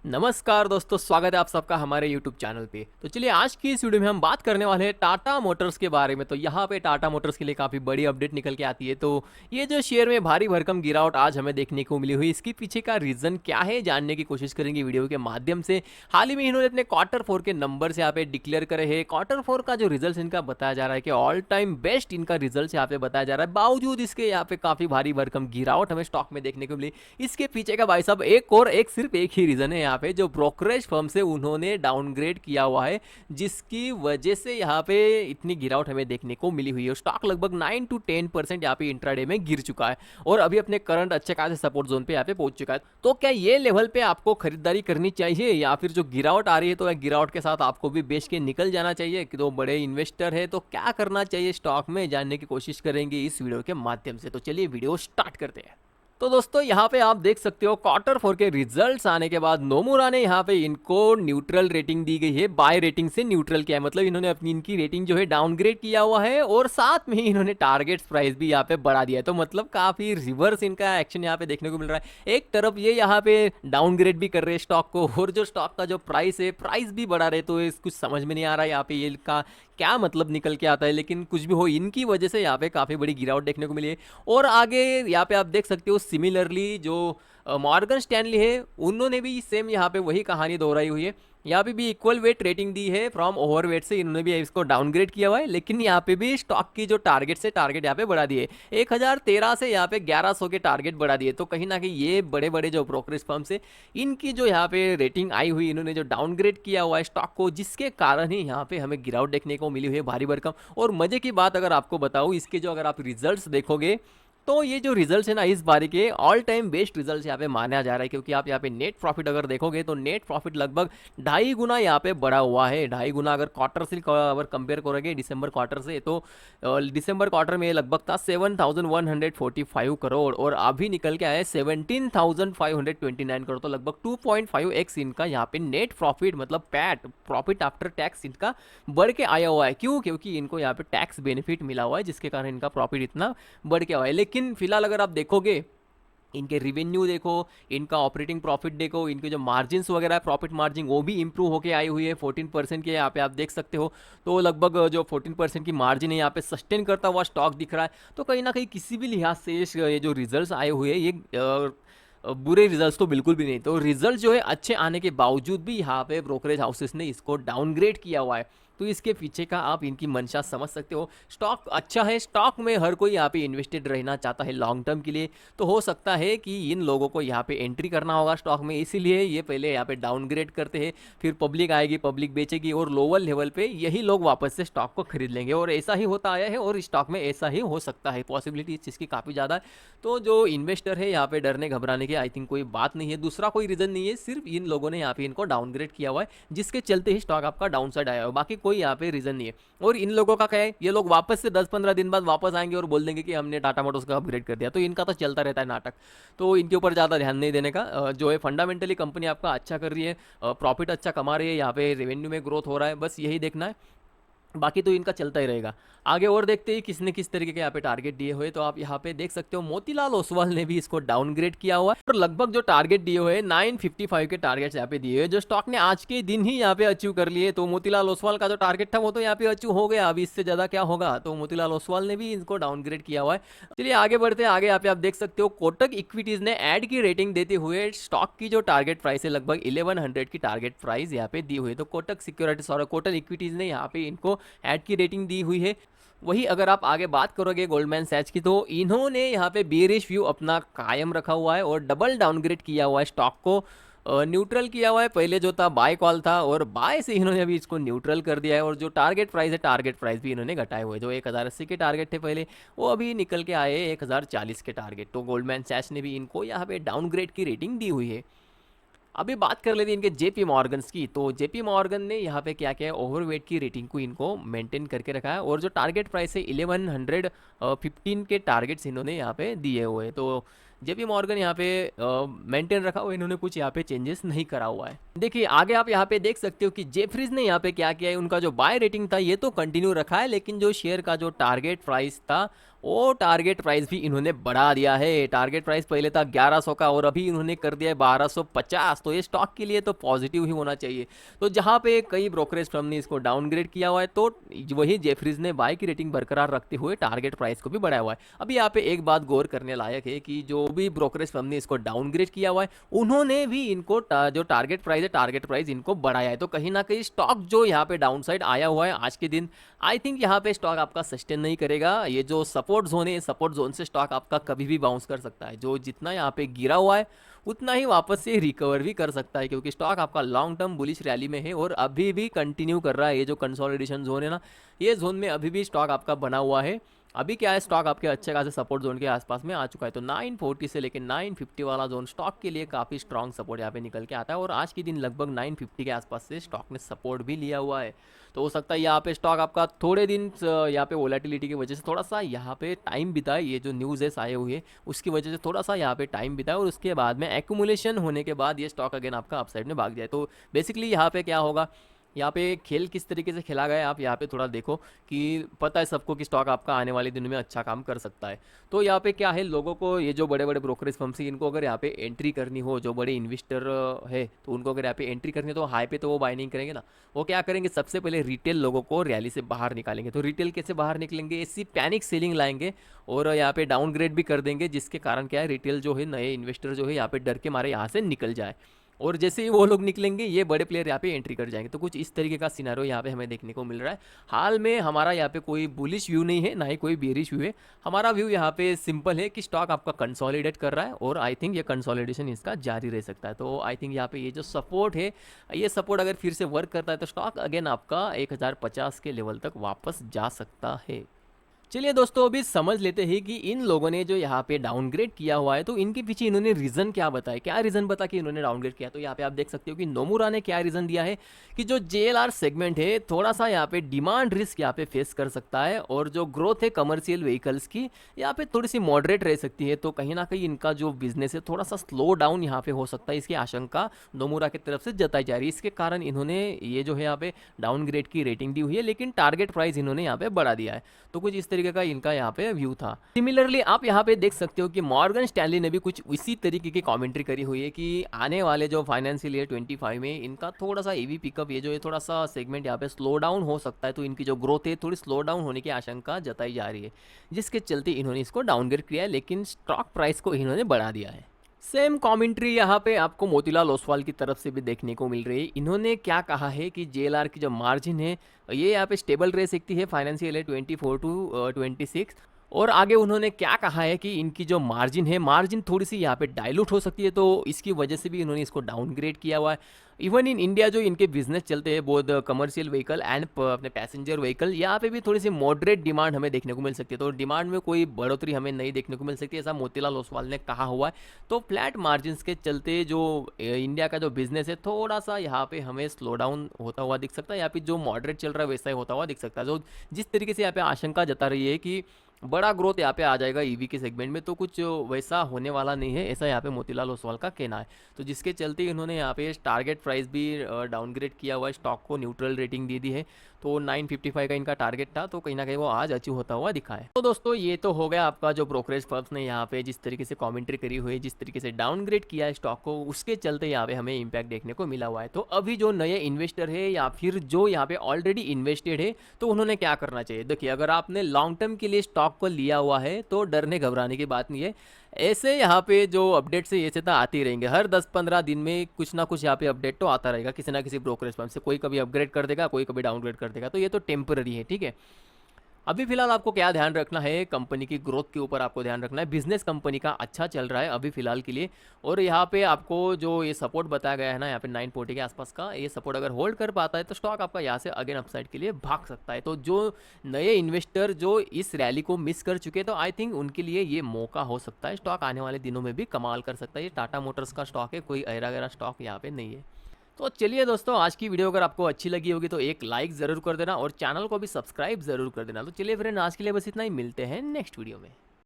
नमस्कार दोस्तों, स्वागत है आप सबका हमारे YouTube चैनल पे। तो चलिए आज की इस वीडियो में हम बात करने वाले हैं टाटा मोटर्स के बारे में। तो यहाँ पे टाटा मोटर्स के लिए काफ़ी बड़ी अपडेट निकल के आती है। तो ये जो शेयर में भारी भरकम गिरावट आज हमें देखने को मिली हुई, इसके पीछे का रीज़न क्या है जानने की कोशिश करेंगे वीडियो के माध्यम से। हाल ही में इन्होंने अपने क्वार्टर 4 के नंबर्स यहाँ पे डिक्लेयर करे हैं। क्वार्टर 4 का जो रिजल्ट इनका बताया जा रहा है कि ऑल टाइम बेस्ट इनका रिजल्ट यहाँ पे बताया जा रहा है। बावजूद इसके यहाँ पे काफ़ी भारी भरकम गिरावट हमें स्टॉक में देखने को मिली। इसके पीछे का भाई साहब सिर्फ एक ही रीज़न है यहाँ पे, जो ब्रोकरेज फर्म से उन्होंने डाउनग्रेड किया हुआ है, जिसकी वजह से यहाँ पे इतनी गिरावट हमें देखने को मिली हुई है। स्टॉक लगभग 9 to 10% यहाँ पे इंट्राडे में गिर चुका है और अभी अपने करंट अच्छे खासे सपोर्ट जोन पे यहाँ पे पहुंच चुका है। तो क्या ये लेवल पे आपको खरीदारी करनी चाहिए या फिर जो गिरावट आ रही है तो गिरावट के साथ आपको भी बेच के निकल जाना चाहिए? कि तो बड़े इन्वेस्टर है तो क्या करना चाहिए स्टॉक में, जानने की कोशिश करेंगे इस वीडियो के माध्यम से। तो चलिए वीडियो स्टार्ट करते हैं। तो दोस्तों यहाँ पे आप देख सकते हो क्वार्टर 4 के रिजल्ट्स आने के बाद नोमुरा ने यहाँ पे इनको न्यूट्रल रेटिंग दी गई है। बाय रेटिंग से न्यूट्रल किया है, मतलब इन्होंने अपनी इनकी रेटिंग जो है डाउनग्रेड किया हुआ है और साथ में ही इन्होंने टारगेट्स प्राइस भी यहाँ पे बढ़ा दिया है। तो मतलब काफी रिवर्स इनका एक्शन यहाँ पे देखने को मिल रहा है। एक तरफ ये यहाँ पे डाउनग्रेड भी कर रहे हैं स्टॉक को और जो स्टॉक का जो प्राइस है प्राइस भी बढ़ा रहे। तो कुछ समझ में नहीं आ रहा है यहाँ पे ये का क्या मतलब निकल के आता है, लेकिन कुछ भी हो इनकी वजह से यहाँ पे काफ़ी बड़ी गिरावट देखने को मिली है। और आगे यहाँ पे आप देख सकते हो सिमिलरली जो मॉर्गन स्टैनली है उन्होंने भी सेम यहाँ पे वही कहानी दोहराई हुई है। यहाँ पे भी इक्वल वेट रेटिंग दी है, फ्रॉम ओवरवेट से इन्होंने भी इसको डाउनग्रेड किया हुआ है, लेकिन यहाँ पे भी स्टॉक की जो टारगेट यहाँ पे बढ़ा दिए 1013 से यहाँ पे 1100 के टारगेट बढ़ा दिए। तो कहीं ना कहीं ये बड़े बड़े जो ब्रोकरेज फर्म से इनकी जो यहाँ पे रेटिंग आई हुई, इन्होंने जो डाउनग्रेड किया हुआ है स्टॉक को, जिसके कारण ही यहाँ पे हमें गिरावट देखने को मिली हुई है भारी भरकम। और मजे की बात अगर आपको बताऊँ, इसके जो अगर आप रिजल्ट देखोगे तो ये जो रिजल्ट्स है ना इस बारी के ऑल टाइम बेस्ट रिजल्ट्स यहाँ पे माना जा रहा है, क्योंकि आप यहाँ पे नेट प्रॉफिट अगर देखोगे तो नेट प्रॉफिट लगभग 2.5 गुना यहाँ पे बढ़ा हुआ है। 2.5 गुना अगर क्वार्टर से अगर कंपेयर करोगे दिसंबर क्वार्टर से, तो दिसंबर क्वार्टर में लगभग था 7,145 करोड़ और अभी निकल के आया 17,529 करोड़। तो लगभग 2.5x इनका यहाँ पे नेट प्रॉफिट, मतलब पैट प्रॉफिट आफ्टर टैक्स इनका बढ़ के आया हुआ है। क्यों? क्योंकि इनको यहाँ पे टैक्स बेनिफिट मिला हुआ है, जिसके कारण इनका प्रॉफिट इतना बढ़ के आया है। लेकिन फिलहाल अगर आप देखोगे, इनके रिवेन्यू देखो, इनका ऑपरेटिंग प्रॉफिट देखो, इनके जो मार्जिन्स वगैरह है, प्रॉफिट मार्जिन वो भी इंप्रूव होके आई हुई है 14% के यहाँ पे आप देख सकते हो। तो लगभग जो 14% की मार्जिन है यहाँ पे सस्टेन करता हुआ स्टॉक दिख रहा है। तो कहीं ना कहीं किसी भी लिहाज से ये जो रिजल्ट्स आए हुए हैं ये बुरे रिजल्ट्स तो बिल्कुल भी नहीं। तो रिजल्ट जो है अच्छे आने के बावजूद भी यहाँ पे ब्रोकरेज हाउसेस ने इसको डाउनग्रेड किया हुआ है। तो इसके पीछे का आप इनकी मंशा समझ सकते हो। स्टॉक अच्छा है, स्टॉक में हर कोई यहाँ पे इन्वेस्टेड रहना चाहता है लॉन्ग टर्म के लिए। तो हो सकता है कि इन लोगों को यहाँ पे एंट्री करना होगा स्टॉक में, इसीलिए ये पहले यहाँ पे डाउनग्रेड करते हैं, फिर पब्लिक आएगी, पब्लिक बेचेगी और लोअर लेवल पे यही लोग वापस से स्टॉक को खरीद लेंगे। और ऐसा ही होता आया है और स्टॉक में ऐसा ही हो सकता है, पॉसिबिलिटी इस चीज़ की काफ़ी ज़्यादा है। तो जो इन्वेस्टर है यहाँ पे डरने घबराने की आई थिंक कोई बात नहीं है, दूसरा कोई रीज़न नहीं है, सिर्फ इन लोगों ने यहाँ पे इनको डाउनग्रेड किया हुआ है, जिसके चलते ही स्टॉक आपका डाउन साइड आया हुआ है। बाकी कोई यहाँ पे रीज़न नहीं है। और इन लोगों का क्या है, ये लोग वापस से 10-15 दिन बाद वापस आएंगे और बोल देंगे कि हमने टाटा मोटर्स का अपग्रेड कर दिया। तो इनका तो चलता रहता है नाटक, तो इनके ऊपर ज़्यादा ध्यान नहीं देने का। जो है फंडामेंटली कंपनी आपका अच्छा कर रही है, प्रॉफिट अच्छा कमा रही है, यहाँ पे रेवेन्यू में ग्रोथ हो रहा है, बस यही देखना है, बाकी तो इनका चलता ही रहेगा। आगे और देखते ही किसने किस तरीके के यहाँ पे टारगेट दिए हुए। तो आप यहाँ पे देख सकते हो मोतीलाल ओसवाल ने भी इसको डाउनग्रेड किया हुआ है और लगभग जो टारगेट दिए हुए 955 के टारगेट्स यहाँ पे दिए हुए, जो स्टॉक ने आज के दिन ही यहाँ पे अचीव कर लिए। तो मोतीलाल ओसवाल का जो टारगेट था वो तो यहाँ पे अचीव हो गया, अभी इससे ज्यादा क्या होगा। तो मोतीलाल ओसवाल ने भी इनको डाउनग्रेड किया हुआ है। चलिए आगे बढ़ते हैं। आगे यहाँ पे आप देख सकते हो कोटक इक्विटीज ने एड की रेटिंग देते हुए स्टॉक की जो टारगेट प्राइस है लगभग 1100 की टारगेट प्राइस यहाँ पे दी हुई है। तो कोटक सिक्योरिटीज और कोटक इक्विटीज ने यहाँ पे इनको एड की रेटिंग दी हुई है। वही अगर आप आगे बात करोगे गोल्डमैन सैच की, तो इन्होंने यहाँ पे बेरिश व्यू अपना कायम रखा हुआ है और डबल डाउनग्रेड किया हुआ है स्टॉक को, न्यूट्रल किया हुआ है। पहले जो था बाय कॉल था और बाय से इन्होंने अभी इसको न्यूट्रल कर दिया है। और जो टारगेट प्राइस है, टारगेट प्राइस भी इन्होंने घटाए हुए, जो 1080 के टारगेट थे पहले, वो अभी निकल के आए 1040 के टारगेट। तो गोल्डमैन सैच ने भी इनको यहाँ पे डाउनग्रेड की रेटिंग दी हुई है। अभी बात कर लेते हैं इनके जेपी मॉर्गन्स की। तो जेपी मॉर्गन ने यहाँ पे क्या किया है, ओवरवेट की रेटिंग को इनको मेंटेन करके रखा है और जो टारगेट प्राइस है 1115 के टारगेट्स इन्होंने यहाँ पे दिए हुए हैं। तो जेपी मॉर्गन यहाँ पे मेंटेन रखा हुआ, इन्होंने कुछ यहाँ पे चेंजेस नहीं करा हुआ है। देखिए आगे आप यहाँ पे देख सकते हो कि जेफरीज ने यहाँ पे क्या किया है, उनका जो बाय रेटिंग था ये तो कंटिन्यू रखा है, लेकिन जो शेयर का जो टारगेट प्राइस था वो टारगेट प्राइस भी इन्होंने बढ़ा दिया है। टारगेट प्राइस पहले था 1100 का और अभी इन्होंने कर दिया है 1250। तो ये स्टॉक के लिए तो पॉजिटिव ही होना चाहिए। तो जहाँ पे कई ब्रोकरेज फर्म ने इसको डाउनग्रेड किया हुआ है, तो वही जेफरीज ने बाय की रेटिंग बरकरार रखते हुए टारगेट प्राइस को भी बढ़ाया हुआ है। अभी यहाँ पे एक बात गौर करने लायक है कि जो भी ब्रोकरेज फर्म ने इसको डाउनग्रेड किया हुआ है, उन्होंने भी इनको जो टारगेट प्राइस है, टारगेट प्राइस इनको बढ़ाया है। तो कहीं ना कहीं स्टॉक जो यहाँ पे डाउन साइड आया हुआ है आज के दिन, आई थिंक यहाँ पे स्टॉक आपका सस्टेन नहीं करेगा। ये जो सपोर्ट जोन है, सपोर्ट जोन से स्टॉक आपका कभी भी बाउंस कर सकता है। जो जितना यहाँ पे गिरा हुआ है उतना ही वापस से रिकवर भी कर सकता है, क्योंकि स्टॉक आपका लॉन्ग टर्म बुलिश रैली में है और अभी भी कंटिन्यू कर रहा है। ये जो कंसोलिडेशन जोन है ना, ये जोन में अभी भी स्टॉक आपका बना हुआ है। अभी क्या है, स्टॉक आपके अच्छे खासे सपोर्ट जोन के आसपास में आ चुका है। तो 940 से लेकर 950 वाला जोन स्टॉक के लिए काफ़ी स्ट्रॉन्ग सपोर्ट यहाँ पे निकल के आता है और आज के दिन लगभग 950 के आसपास से स्टॉक ने सपोर्ट भी लिया हुआ है। तो हो सकता है यहाँ पे स्टॉक आपका थोड़े दिन यहाँ पे वोलेटिलिटी की वजह से थोड़ा सा यहाँ पे टाइम बिताए, ये जो न्यूज़ है आए हुए उसकी वजह से थोड़ा सा यहाँ पे टाइम बिताए और उसके बाद में एक्यूमुलेशन होने के बाद ये स्टॉक अगेन आपका अपसाइड में भाग जाए। तो बेसिकली यहाँ पे क्या होगा, यहाँ पे खेल किस तरीके से खेला गया है आप यहाँ पे थोड़ा देखो कि पता है सबको कि स्टॉक आपका आने वाले दिनों में अच्छा काम कर सकता है। तो यहाँ पे क्या है, लोगों को ये जो बड़े बड़े ब्रोकरेज फर्म्स हैं, इनको अगर यहाँ पे एंट्री करनी हो, जो बड़े इन्वेस्टर है तो उनको अगर यहाँ पे एंट्री करनी है तो हाई पे तो वो बाय नहीं करेंगे ना। वो क्या करेंगे, सबसे पहले रिटेल लोगों को रैली से बाहर निकालेंगे। तो रिटेल कैसे बाहर निकलेंगे, ऐसी पैनिक सेलिंग लाएंगे और यहाँ पे डाउनग्रेड भी कर देंगे, जिसके कारण क्या है, रिटेल जो है, नए इन्वेस्टर जो है यहाँ पे डर के मारे यहाँ से निकल जाए और जैसे ही वो लोग निकलेंगे ये बड़े प्लेयर यहाँ पे एंट्री कर जाएंगे। तो कुछ इस तरीके का सिनारियो यहाँ पे हमें देखने को मिल रहा है। हाल में हमारा यहाँ पे कोई बुलिश व्यू नहीं है, ना ही कोई बेरिश व्यू है। हमारा व्यू यहाँ पे सिंपल है कि स्टॉक आपका कंसोलिडेट कर रहा है और आई थिंक ये कंसोलिडेशन इसका जारी रह सकता है। तो आई थिंक यहाँ पे ये जो सपोर्ट है, ये सपोर्ट अगर फिर से वर्क करता है तो स्टॉक अगेन आपका 1050 के लेवल तक वापस जा सकता है। चलिए दोस्तों, अभी समझ लेते हैं कि इन लोगों ने जो यहाँ पे डाउनग्रेड किया हुआ है तो इनके पीछे इन्होंने रीज़न क्या बताया, क्या रीज़न बता कि इन्होंने डाउनग्रेड किया। तो यहाँ पे आप देख सकते हो कि नोमुरा ने क्या रीज़न दिया है कि जो JLR सेगमेंट है थोड़ा सा यहाँ पे डिमांड रिस्क यहाँ पे फेस कर सकता है और जो ग्रोथ है कमर्शियल व्हीकल्स की यहाँ पे थोड़ी सी मॉडरेट रह सकती है। तो कहीं ना कहीं इनका जो बिजनेस है थोड़ा सा स्लो डाउन यहाँ पे हो सकता है, इसकी आशंका नोमुरा की तरफ से जताई जा रही है। इसके कारण इन्होंने ये जो है यहाँ पे डाउनग्रेड की रेटिंग दी हुई है, लेकिन टारगेट प्राइस इन्होंने यहाँ पे बढ़ा दिया है। तो कुछ इस तरीके का इनका यहाँ पे व्यू था। सिमिलरली आप यहाँ पे देख सकते हो कि मॉर्गन स्टैनली ने भी कुछ इसी तरीके की कमेंट्री करी हुई है कि आने वाले जो फाइनेंशियल ईयर 25 में इनका थोड़ा सा ईवी पिकअप, ये जो है थोड़ा सा सेगमेंट यहाँ पे स्लो डाउन हो सकता है। तो इनकी जो ग्रोथ है थोड़ी स्लो डाउन होने की आशंका जताई जा रही है, जिसके चलते इन्होंने इसको डाउनग्रेड किया है, लेकिन स्टॉक प्राइस को इन्होंने बढ़ा दिया है। सेम कमेंट्री यहाँ पे आपको मोतीलाल ओसवाल की तरफ से भी देखने को मिल रही है। इन्होंने क्या कहा है कि JLR की जो मार्जिन है ये यहाँ पे स्टेबल रह सकती है फाइनेंशियल ईयर 24 टू 26। और आगे उन्होंने क्या कहा है कि इनकी जो मार्जिन है, मार्जिन थोड़ी सी यहाँ पे डाइल्यूट हो सकती है, तो इसकी वजह से भी इन्होंने इसको डाउनग्रेड किया हुआ है। इवन इन इंडिया जो इनके बिजनेस चलते हैं बोथ कमर्शियल व्हीकल एंड अपने पैसेंजर व्हीकल, यहाँ पे भी थोड़ी सी मॉडरेट डिमांड हमें देखने को मिल सकती है। तो डिमांड में कोई बढ़ोतरी हमें नहीं देखने को मिल सकती, ऐसा मोतीलाल ओसवाल ने कहा हुआ है। तो फ्लैट मार्जिन के चलते जो इंडिया का जो बिजनेस है थोड़ा सा यहाँ पे हमें स्लो डाउन होता हुआ दिख सकता है, यहाँ पे जो मॉडरेट चल रहा है वैसा ही होता हुआ दिख सकता है। जो जिस तरीके से यहाँ पे आशंका जता रही है कि बड़ा ग्रोथ यहाँ पे आ जाएगा ईवी के सेगमेंट में, तो कुछ वैसा होने वाला नहीं है, ऐसा यहाँ पे मोतीलाल ओसवाल का कहना है। तो जिसके चलते इन्होंने यहाँ पे टारगेट प्राइस भी डाउनग्रेड किया हुआ है, स्टॉक को न्यूट्रल रेटिंग दे दी है। तो 955 का इनका टारगेट था, तो कहीं ना कहीं वो आज अचीव होता हुआ दिखा है। तो दोस्तों ये तो हो गया आपका जो ब्रोकरेज फर्म्स ने यहाँ पे जिस तरीके से कमेंट्री करी हुई है, जिस तरीके से डाउनग्रेड किया है स्टॉक को, उसके चलते यहाँ पे हमें इम्पैक्ट देखने को मिला हुआ है। तो अभी जो नए इन्वेस्टर है या फिर जो यहाँ पे ऑलरेडी इन्वेस्टेड है, तो उन्होंने क्या करना चाहिए। देखिए, अगर आपने लॉन्ग टर्म के लिए स्टॉक को लिया हुआ है तो डरने घबराने की बात नहीं है। ऐसे यहाँ पे जो अपडेट्स है ऐसे तो आते ही रहेंगे, हर 10-15 दिन में कुछ ना कुछ यहाँ पे अपडेट तो आता रहेगा किसी ना किसी ब्रोकरेज फर्म से। कोई कभी अपग्रेड कर देगा, कोई कभी डाउनग्रेड कर देगा, तो ये तो टेम्पररी है, ठीक है। अभी फिलहाल आपको क्या ध्यान रखना है, कंपनी की ग्रोथ के ऊपर आपको ध्यान रखना है। बिजनेस कंपनी का अच्छा चल रहा है अभी फिलहाल के लिए, और यहाँ पे आपको जो ये सपोर्ट बताया गया है ना, यहाँ पे 940 के आसपास का ये सपोर्ट अगर होल्ड कर पाता है तो स्टॉक आपका यहाँ से अगेन अपसाइड के लिए भाग सकता है। तो जो नए इन्वेस्टर जो इस रैली को मिस कर चुके, तो आई थिंक उनके लिए ये मौका हो सकता है। स्टॉक आने वाले दिनों में भी कमाल कर सकता है। ये टाटा मोटर्स का स्टॉक है, कोई ऐरा गैरा स्टॉक यहाँ पे नहीं है। तो चलिए दोस्तों, आज की वीडियो अगर आपको अच्छी लगी होगी तो एक लाइक ज़रूर कर देना और चैनल को भी सब्सक्राइब ज़रूर कर देना। तो चलिए फ्रेंड, आज के लिए बस इतना ही, मिलते हैं नेक्स्ट वीडियो में।